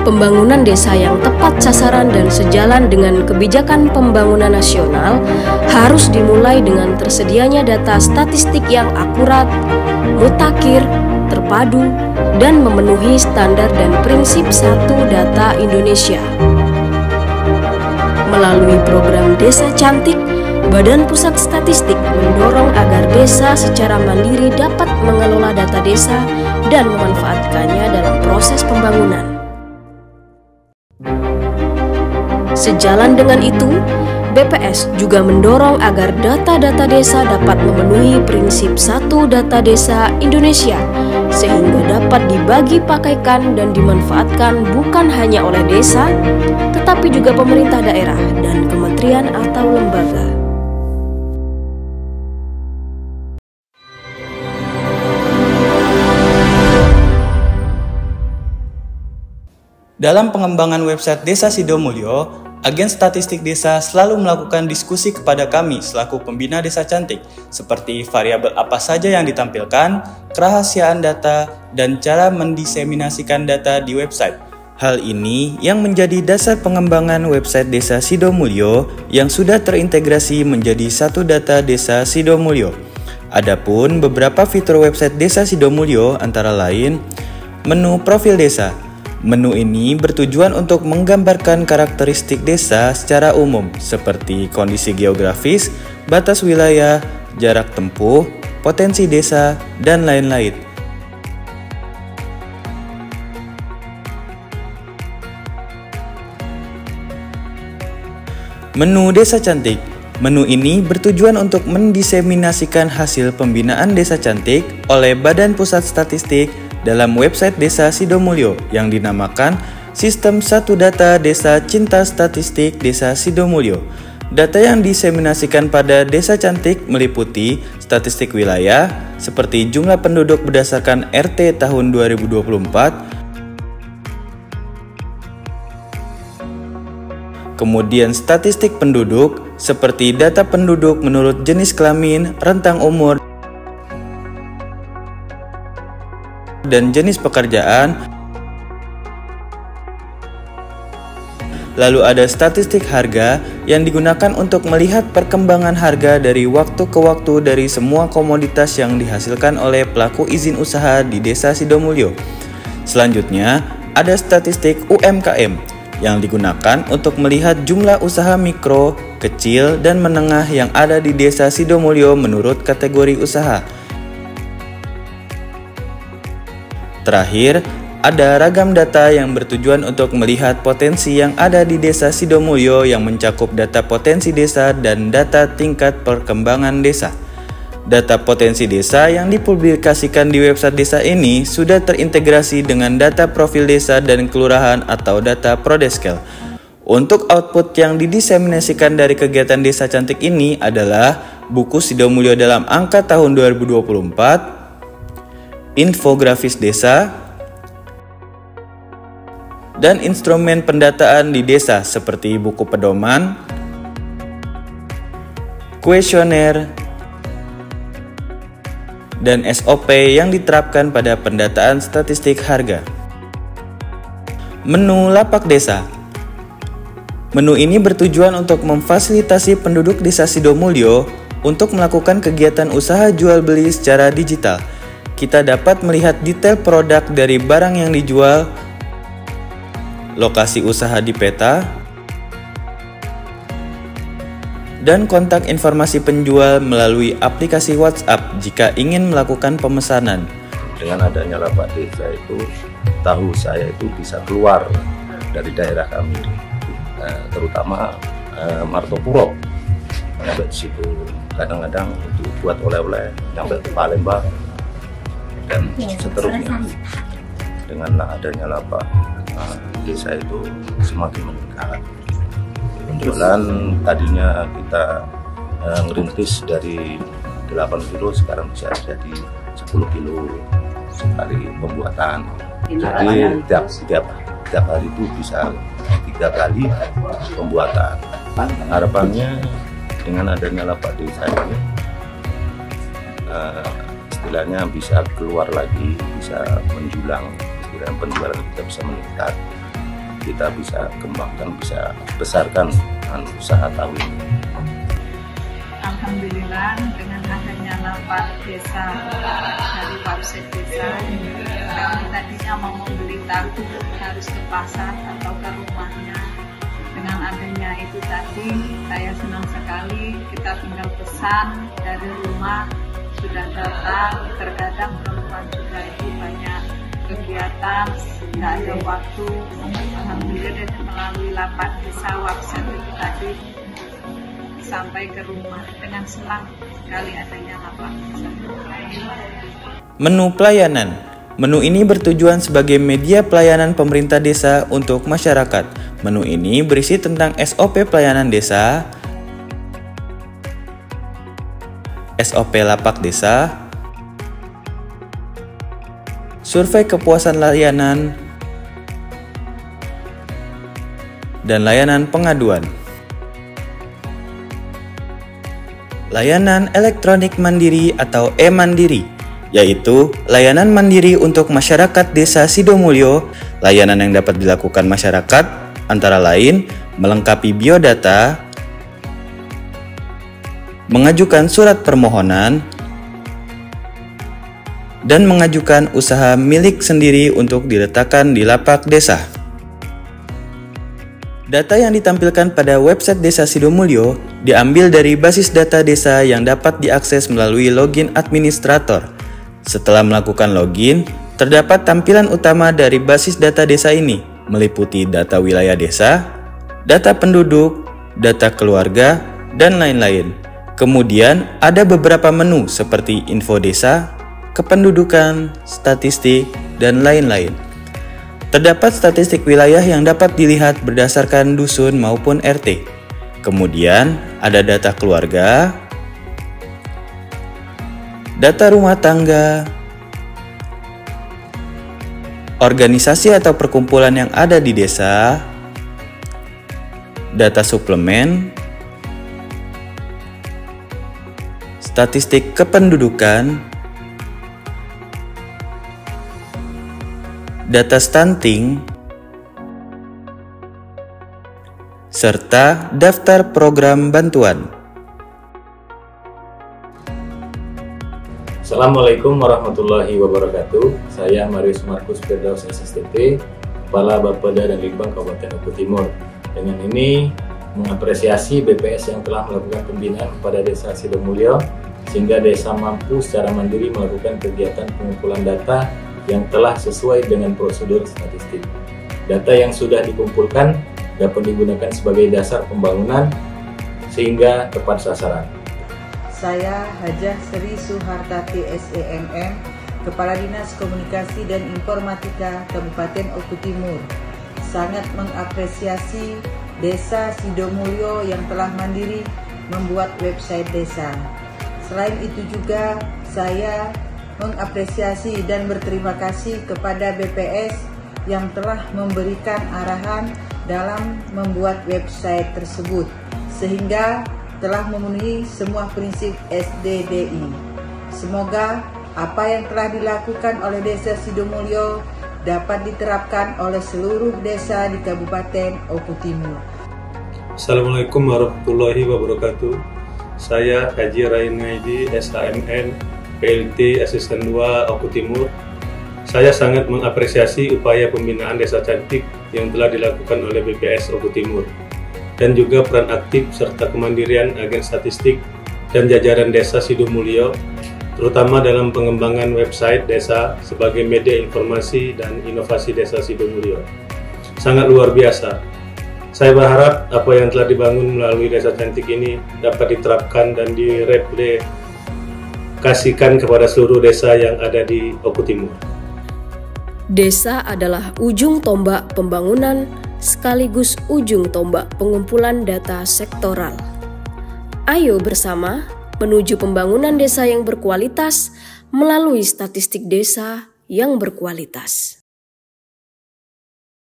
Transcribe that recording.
Pembangunan desa yang tepat sasaran dan sejalan dengan kebijakan pembangunan nasional harus dimulai dengan tersedianya data statistik yang akurat, mutakhir, terpadu, dan memenuhi standar dan prinsip Satu Data Indonesia. Melalui program Desa Cantik, Badan Pusat Statistik mendorong agar desa secara mandiri dapat mengelola data desa dan memanfaatkannya dalam proses pembangunan. Sejalan dengan itu, BPS juga mendorong agar data-data desa dapat memenuhi prinsip Satu Data Desa Indonesia, sehingga dapat dibagi pakaikan dan dimanfaatkan bukan hanya oleh desa, tetapi juga pemerintah daerah dan kementerian atau lembaga. Dalam pengembangan website Desa Sidomulyo, Agen Statistik Desa selalu melakukan diskusi kepada kami selaku pembina Desa Cantik, seperti variabel apa saja yang ditampilkan, kerahasiaan data, dan cara mendiseminasikan data di website. Hal ini yang menjadi dasar pengembangan website Desa Sidomulyo yang sudah terintegrasi menjadi Satu Data Desa Sidomulyo. Adapun beberapa fitur website Desa Sidomulyo antara lain menu profil desa. Menu ini bertujuan untuk menggambarkan karakteristik desa secara umum seperti kondisi geografis, batas wilayah, jarak tempuh, potensi desa, dan lain-lain. Menu Desa Cantik. Menu ini bertujuan untuk mendiseminasikan hasil pembinaan Desa Cantik oleh Badan Pusat Statistik dalam website Desa Sidomulyo yang dinamakan Sistem Satu Data Desa Cinta Statistik Desa Sidomulyo. Data yang diseminasikan pada Desa Cantik meliputi statistik wilayah seperti jumlah penduduk berdasarkan RT tahun 2024, kemudian statistik penduduk seperti data penduduk menurut jenis kelamin, rentang umur, dan jenis pekerjaan. Lalu ada statistik harga yang digunakan untuk melihat perkembangan harga dari waktu ke waktu dari semua komoditas yang dihasilkan oleh pelaku izin usaha di Desa Sidomulyo. Selanjutnya ada statistik UMKM yang digunakan untuk melihat jumlah usaha mikro, kecil, dan menengah yang ada di Desa Sidomulyo menurut kategori usaha. Terakhir, ada ragam data yang bertujuan untuk melihat potensi yang ada di Desa Sidomulyo yang mencakup data potensi desa dan data tingkat perkembangan desa. Data potensi desa yang dipublikasikan di website desa ini sudah terintegrasi dengan data profil desa dan kelurahan atau data Prodeskel. Untuk output yang didiseminasikan dari kegiatan Desa Cantik ini adalah buku Sidomulyo dalam angka tahun 2024, infografis desa, dan instrumen pendataan di desa seperti buku pedoman, kuesioner, dan SOP yang diterapkan pada pendataan statistik harga. Menu lapak desa. Menu ini bertujuan untuk memfasilitasi penduduk Desa Sidomulyo untuk melakukan kegiatan usaha jual beli secara digital. Kita dapat melihat detail produk dari barang yang dijual, lokasi usaha di peta, dan kontak informasi penjual melalui aplikasi WhatsApp jika ingin melakukan pemesanan. Dengan adanya lapak desa itu, tahu saya itu bisa keluar dari daerah kami, terutama Martopuro. Sampai di situ kadang-kadang untuk buat oleh-oleh sampai ke Palembang dan seterusnya. Dengan adanya lapak desa itu semakin meningkat. Penjualan tadinya kita ngerintis dari 8 kilo sekarang bisa jadi 10 kilo sekali pembuatan. Jadi tiap hari itu bisa 3 kali pembuatan. Harapannya dengan adanya lapak desa ini istilahnya bisa keluar lagi, bisa menjulang, istilahnya penjualan kita bisa meningkat, kita bisa kembangkan, bisa besarkan usaha tahu ini. Alhamdulillah dengan adanya lapak desa dari website desa, kami tadinya mau membeli tahu harus ke pasar atau ke rumahnya. Dengan adanya itu tadi saya senang sekali, kita tinggal pesan dari rumah sudah datang. Terkadang perempuan juga itu banyak kegiatan, tidak ada waktu. Alhamdulillah melalui lapak desa website itu tadi sampai ke rumah dengan senang sekali adanya lapak desa. Menu pelayanan. Menu ini bertujuan sebagai media pelayanan pemerintah desa untuk masyarakat. Menu ini berisi tentang SOP pelayanan desa, SOP lapak desa, survei kepuasan layanan, dan layanan pengaduan. Layanan elektronik mandiri atau e-mandiri, yaitu layanan mandiri untuk masyarakat desa Sidomulyo. Layanan yang dapat dilakukan masyarakat antara lain melengkapi biodata, mengajukan surat permohonan, dan mengajukan usaha milik sendiri untuk diletakkan di lapak desa. Data yang ditampilkan pada website Desa Sidomulyo diambil dari basis data desa yang dapat diakses melalui login administrator. Setelah melakukan login, terdapat tampilan utama dari basis data desa ini, meliputi data wilayah desa, data penduduk, data keluarga, dan lain-lain. Kemudian ada beberapa menu seperti info desa, kependudukan, statistik, dan lain-lain. Terdapat statistik wilayah yang dapat dilihat berdasarkan dusun maupun RT. Kemudian ada data keluarga, data rumah tangga, organisasi atau perkumpulan yang ada di desa, data suplemen, statistik kependudukan, data stunting, serta daftar program bantuan. Assalamualaikum warahmatullahi wabarakatuh. Saya Marius Markus Firdaus SSTP, Kepala Bapeda dan Litbang Kabupaten Oku Timur. Dengan ini mengapresiasi BPS yang telah melakukan pembinaan kepada Desa Sidomulyo sehingga desa mampu secara mandiri melakukan kegiatan pengumpulan data yang telah sesuai dengan prosedur statistik. Data yang sudah dikumpulkan dapat digunakan sebagai dasar pembangunan sehingga tepat sasaran. Saya Hajah Sri Suhartati SEMM, Kepala Dinas Komunikasi dan Informatika Kabupaten Oku Timur, sangat mengapresiasi Desa Sidomulyo yang telah mandiri membuat website desa. Selain itu juga saya mengapresiasi dan berterima kasih kepada BPS yang telah memberikan arahan dalam membuat website tersebut sehingga telah memenuhi semua prinsip SDDI. Semoga apa yang telah dilakukan oleh Desa Sidomulyo dapat diterapkan oleh seluruh desa di Kabupaten Oku Timur. Assalamualaikum warahmatullahi wabarakatuh. Saya Haji Rainaidi SHMN PLT Asisten 2 Oku Timur. Saya sangat mengapresiasi upaya pembinaan desa cantik yang telah dilakukan oleh BPS Oku Timur dan juga peran aktif serta kemandirian agen statistik dan jajaran Desa Sidomulyo, terutama dalam pengembangan website desa sebagai media informasi dan inovasi Desa Sidomulyo. Sangat luar biasa. Saya berharap apa yang telah dibangun melalui desa cantik ini dapat diterapkan dan direplikasikan kepada seluruh desa yang ada di Oku Timur. Desa adalah ujung tombak pembangunan sekaligus ujung tombak pengumpulan data sektoral. Ayo bersama menuju pembangunan desa yang berkualitas melalui statistik desa yang berkualitas.